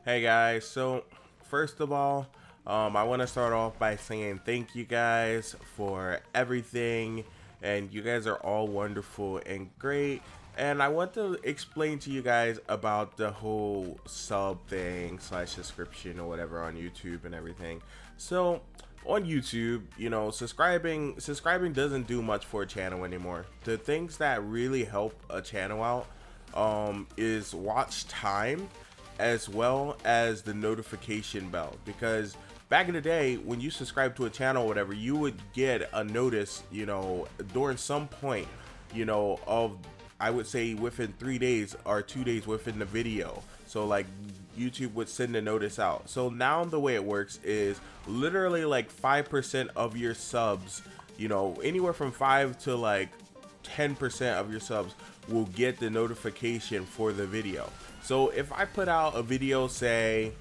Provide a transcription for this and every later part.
Hey guys, so first of all, I want to start off by saying thank you guys for everything, and you guys are all wonderful and great. And I want to explain to you guys about the whole sub thing slash subscription or whatever on YouTube and everything. So on YouTube, subscribing doesn't do much for a channel anymore. The things that really help a channel out is watch time, as well as the notification bell, because back in the day when you subscribe to a channel or whatever, you would get a notice, during some point, of, I would say, within 3 days or 2 days within the video. So like YouTube would send a notice out. So now the way it works is literally like 5% of your subs, anywhere from 5 to like 10% of your subs will get the notification for the video. So if I put out a video, say,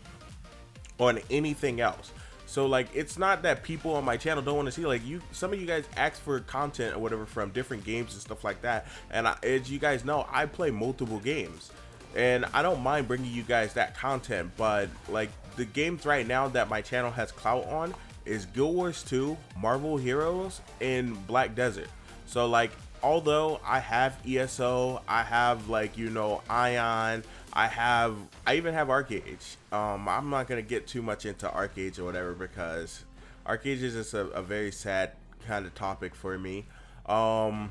on anything else, so like it's not that people on my channel don't want to see, like, some of you guys ask for content or whatever from different games and stuff like that, and as you guys know, I play multiple games and I don't mind bringing you guys that content, but like the games right now that my channel has clout on is Guild Wars 2, Marvel Heroes, and Black Desert. So like, although I have ESO, I have Ion, I even have Arcade. I'm not gonna get too much into Arcade or whatever, because Arcade is just a very sad kind of topic for me. I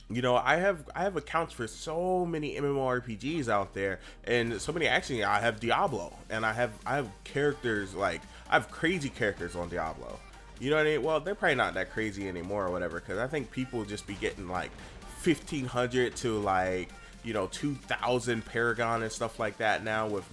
have accounts for so many MMORPGs out there, and so many. Actually, I have Diablo, and I have characters, like I have crazy characters on Diablo. You know what I mean? Well, they're probably not that crazy anymore or whatever, because I think people just be getting like 1,500 to like 2,000 Paragon and stuff like that now with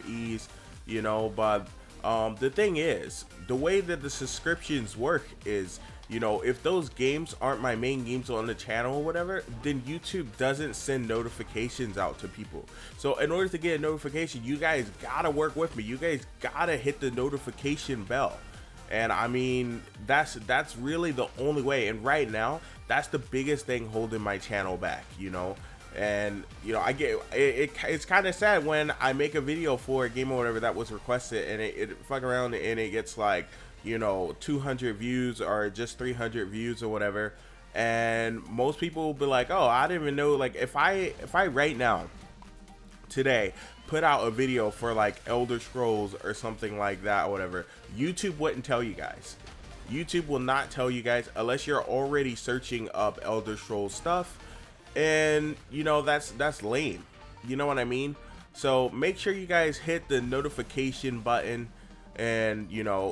ease, But the thing is, the way that the subscriptions work is, if those games aren't my main games on the channel or whatever, then YouTube doesn't send notifications out to people. So in order to get a notification, you guys gotta work with me. You guys gotta hit the notification bell. And I mean, that's really the only way. And right now, that's the biggest thing holding my channel back, And I get it's kind of sad when I make a video for a game or whatever that was requested, and it fuck around and it gets like 200 views or just 300 views or whatever, and most people will be like, oh, I didn't even know. Like if I right now today put out a video for like Elder Scrolls or something like that or whatever, YouTube wouldn't tell you guys. YouTube will not tell you guys unless you're already searching up Elder Scrolls stuff, and that's lame. You know what I mean? So make sure you guys hit the notification button and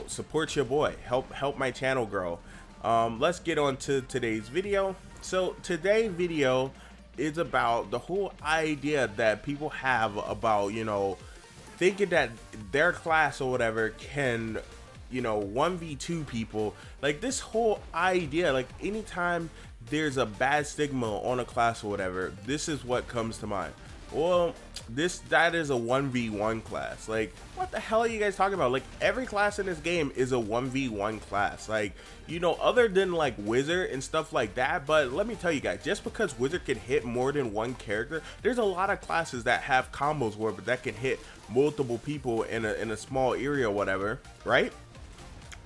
support your boy, help my channel grow. Let's get on to today's video. So today's video is about the whole idea that people have about thinking that their class or whatever can 1v2 people. Like this whole idea, like anytime there's a bad stigma on a class or whatever, this is what comes to mind. Well, that is a 1v1 class. Like, what the hell are you guys talking about? Like, every class in this game is a 1v1 class. Like, other than like Wizard and stuff like that. But let me tell you guys, just because Wizard can hit more than one character, there's a lot of classes that have combos where that can hit multiple people in a small area or whatever, right?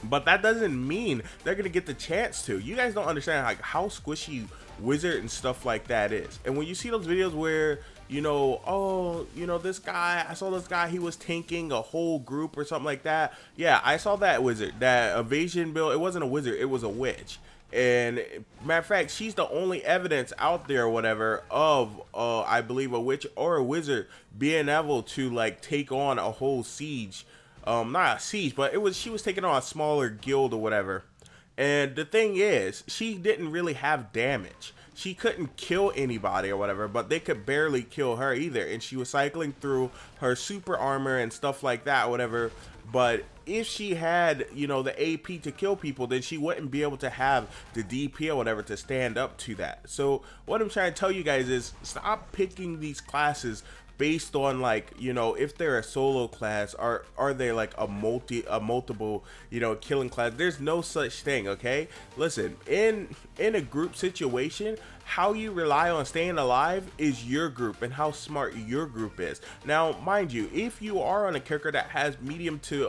But that doesn't mean they're gonna get the chance to. You guys don't understand like how squishy Wizard and stuff like that is. And when you see those videos where this guy, I saw this guy, he was tanking a whole group or something like that. Yeah, I saw that Wizard, that evasion build. It wasn't a Wizard, it was a witch. And matter of fact, she's the only evidence out there or whatever of I believe a witch or a wizard being able to like take on a whole siege. Not a siege, but she was taking on a smaller guild or whatever. And the thing is, she didn't really have damage. She couldn't kill anybody or whatever, but they could barely kill her either. And she was cycling through her super armor and stuff like that or whatever. But if she had, the AP to kill people, then she wouldn't be able to have the DP or whatever to stand up to that. So what I'm trying to tell you guys is stop picking these classes based on, like, you know, if they're a solo class, are they like a multiple, you know, killing class. There's no such thing. Okay, listen, in a group situation, how you rely on staying alive is your group and how smart your group is. Now mind you, if you are on a character that has medium to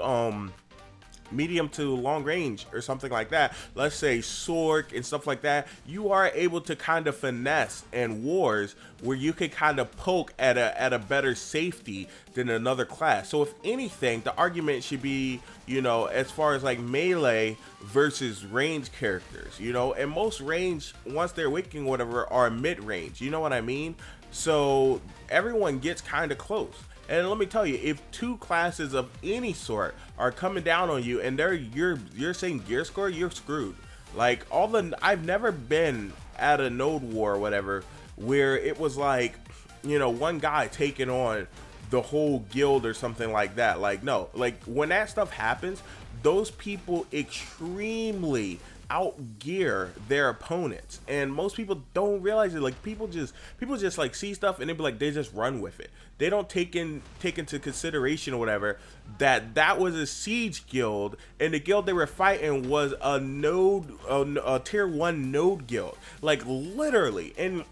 long range or something like that, let's say Sork and stuff like that, you are able to kind of finesse in wars where you can kind of poke at a better safety than another class. So if anything, the argument should be, you know, as far as like melee versus range characters, you know, and most range, once they're waking whatever, are mid-range, you know what I mean? So everyone gets kind of close. And let me tell you, if two classes of any sort are coming down on you and you're saying gear score, you're screwed. Like I've never been at a node war or whatever where it was like, you know, one guy taking on the whole guild or something like that. Like, no, like when that stuff happens, those people extremely outgear their opponents, and most people don't realize it. Like people just like see stuff and they just run with it. They don't take into consideration or whatever that was a siege guild, and the guild they were fighting was a tier 1 node guild, like literally. And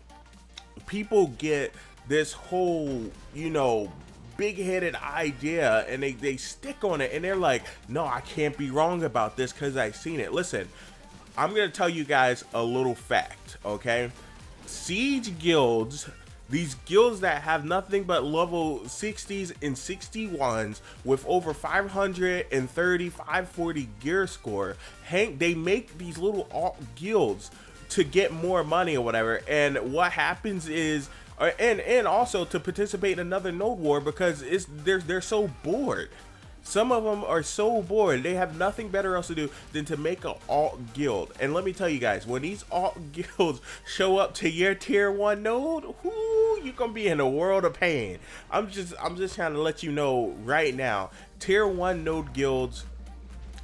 people get this whole, you know, big-headed idea and they stick on it, and they're like, no, I can't be wrong about this because I've seen it. Listen, I'm gonna tell you guys a little fact, okay? Siege guilds, these guilds that have nothing but level 60s and 61s with over 530, 540 gear score, they make these little alt guilds to get more money or whatever. And what happens is, and also to participate in another node war, because they're so bored. Some of them are so bored, they have nothing better else to do than to make an alt guild. And let me tell you guys, when these alt guilds show up to your tier 1 node, whoo, you're gonna be in a world of pain. I'm just trying to let you know right now, tier 1 node guilds,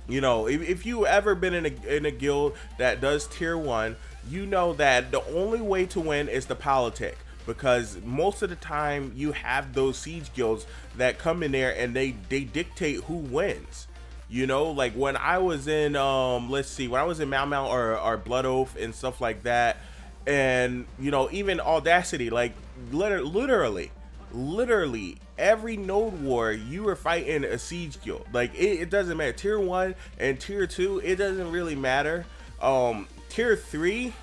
you know, if you ever been in a guild that does tier 1, you know that the only way to win is the politic. Because most of the time you have those siege guilds that come in there and they dictate who wins. You know, like when I was in let's see, when I was in Mau Mau or Blood Oath and stuff like that, and you know, even Audacity, like literally every node war you were fighting a siege guild. Like it doesn't matter, tier 1 and tier 2, it doesn't really matter. Tier 3,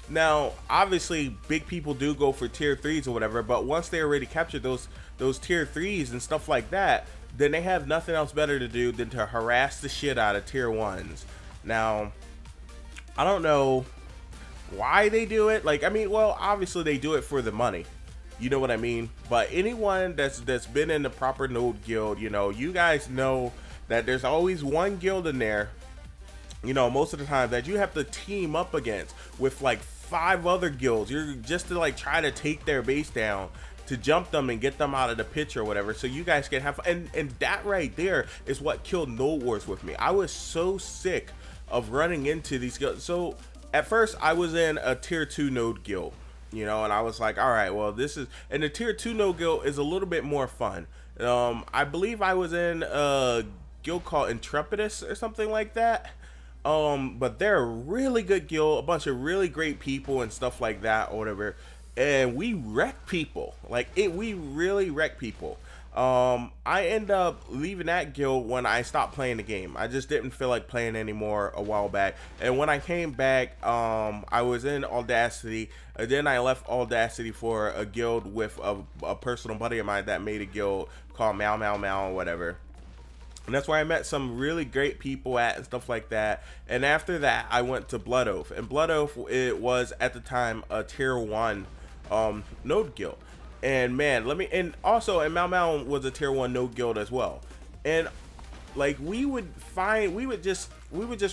now obviously big people do go for tier 3s or whatever, but once they already captured those tier 3s and stuff like that, then they have nothing else better to do than to harass the shit out of tier 1s. Now I don't know why they do it. Like, I mean, well, obviously they do it for the money, you know what I mean? But anyone that's been in the proper node guild, you know, you guys know that there's always one guild in there, you know, most of the time, that you have to team up against with like 5 other guilds. You're just to like try to take their base down, to jump them and get them out of the picture or whatever, so you guys can have fun. And that right there is what killed node wars with me. I was so sick of running into these guilds. So at first I was in a tier 2 node guild, you know, and I was like, all right, well, this is, and the tier 2 node guild is a little bit more fun. I believe I was in a guild called Intrepidus or something like that. But they're a really good guild, a bunch of really great people and stuff like that or whatever, and we wreck people. Like we really wreck people. I end up leaving that guild when I stopped playing the game. I just didn't feel like playing anymore a while back, and when I came back, I was in Audacity, and then I left Audacity for a guild with a personal buddy of mine that made a guild called Mau Mau Mau or whatever. And that's where I met some really great people at and stuff like that. And after that, I went to Blood Oath. And Blood Oath, it was at the time a tier 1 node guild. And man, and also, and Mau Mau was a tier 1 node guild as well. And like we would just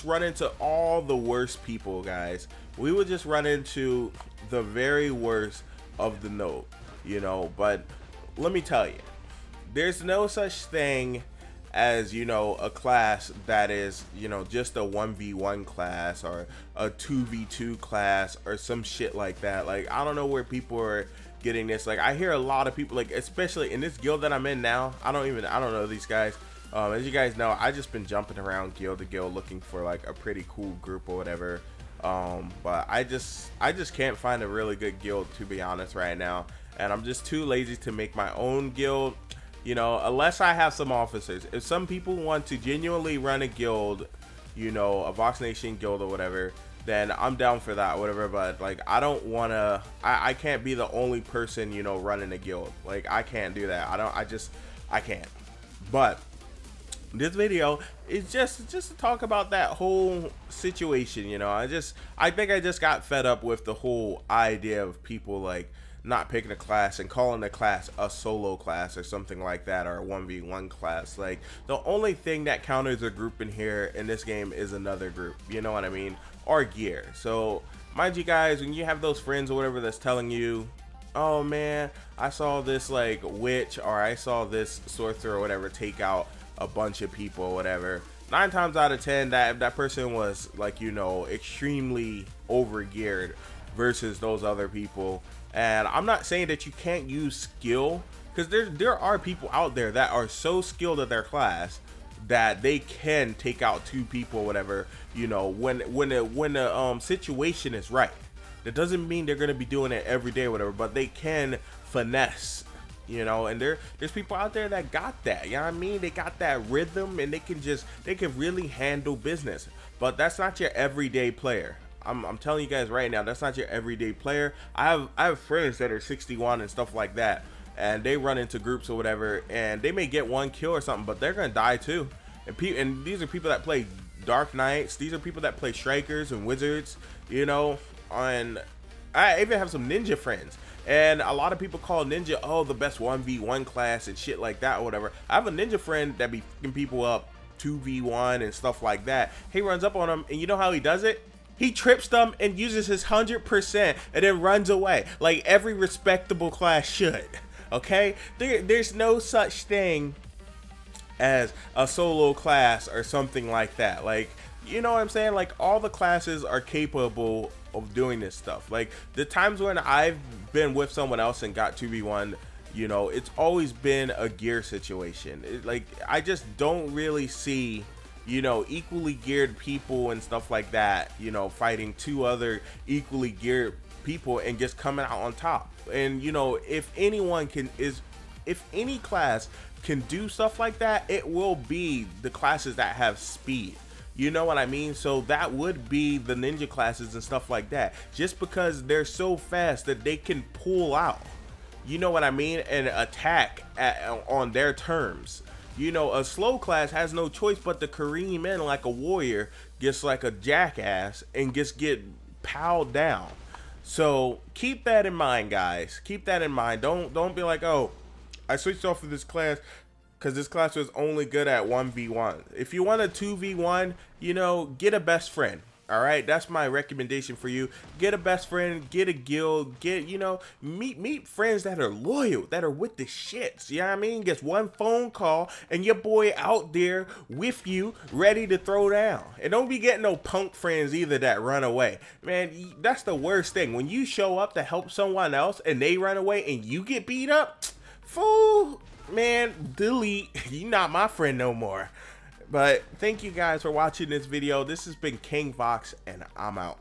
run into all the worst people, guys. We would just run into the very worst of the node, you know. But let me tell you, there's no such thing as, you know, a class that is, you know, just a 1v1 class or a 2v2 class or some shit like that. Like, I don't know where people are getting this. Like I hear a lot of people, like especially in this guild that I'm in now, I don't know these guys. As you guys know, I just been jumping around guild to guild looking for like a pretty cool group or whatever. But I just can't find a really good guild, to be honest, right now, and I'm just too lazy to make my own guild, you know, unless I have some officers. If some people want to genuinely run a guild, you know, a Vox Nation guild or whatever, then I'm down for that, whatever. But like I don't want to, I can't be the only person, you know, running a guild. Like I can't do that. I can't. But this video is just to talk about that whole situation, you know. I think I just got fed up with the whole idea of people like not picking a class and calling the class a solo class or something like that, or a 1v1 class. Like the only thing that counters a group in here in this game is another group, you know what I mean, or gear. So mind you guys, when you have those friends or whatever that's telling you, oh man, I saw this like witch, or I saw this sorcerer or whatever take out a bunch of people or whatever, 9 times out of 10 that person was like, you know, extremely over geared versus those other people. And I'm not saying that you can't use skill, because there are people out there that are so skilled at their class that they can take out 2 people or whatever, you know, when the situation is right. That doesn't mean they're going to be doing it every day or whatever, but they can finesse, you know. And there's people out there that got that, you know what I mean? They got that rhythm, and they can really handle business. But that's not your everyday player. I'm telling you guys right now, that's not your everyday player. I have friends that are 61 and stuff like that, and they run into groups or whatever, and they may get 1 kill or something, but they're gonna die too. And these are people that play Dark Knights. These are people that play Strikers and Wizards, you know. And I even have some ninja friends, and a lot of people call ninja, oh, the best 1v1 class and shit like that or whatever. I have a ninja friend that be fucking people up 2v1 and stuff like that. He runs up on them, and you know how he does it? He trips them and uses his 100% and then runs away, like every respectable class should. Okay, there's no such thing as a solo class or something like that. Like, you know what I'm saying? Like, all the classes are capable of doing this stuff. Like the times when I've been with someone else and got 2v1, you know, it's always been a gear situation. Like I just don't really see, you know, equally geared people and stuff like that, you know, fighting 2 other equally geared people and just coming out on top. And you know, if any class can do stuff like that, it will be the classes that have speed. You know what I mean? So that would be the ninja classes and stuff like that, just because they're so fast that they can pull out, you know what I mean, and attack on their terms. You know, a slow class has no choice but to careem in like a warrior, just like a jackass, and just get piled down. So keep that in mind, guys. Keep that in mind. Don't be like, oh, I switched off of this class because this class was only good at 1v1. If you want a 2v1, you know, get a best friend. All right, that's my recommendation for you. Get a best friend, get a guild, you know, meet friends that are loyal, that are with the shits. You know what I mean? Just 1 phone call and your boy out there with you, ready to throw down. And don't be getting no punk friends either that run away. Man, that's the worst thing. When you show up to help someone else and they run away and you get beat up, fool, man, delete. You're not my friend no more. But thank you guys for watching this video. This has been King Vox, and I'm out.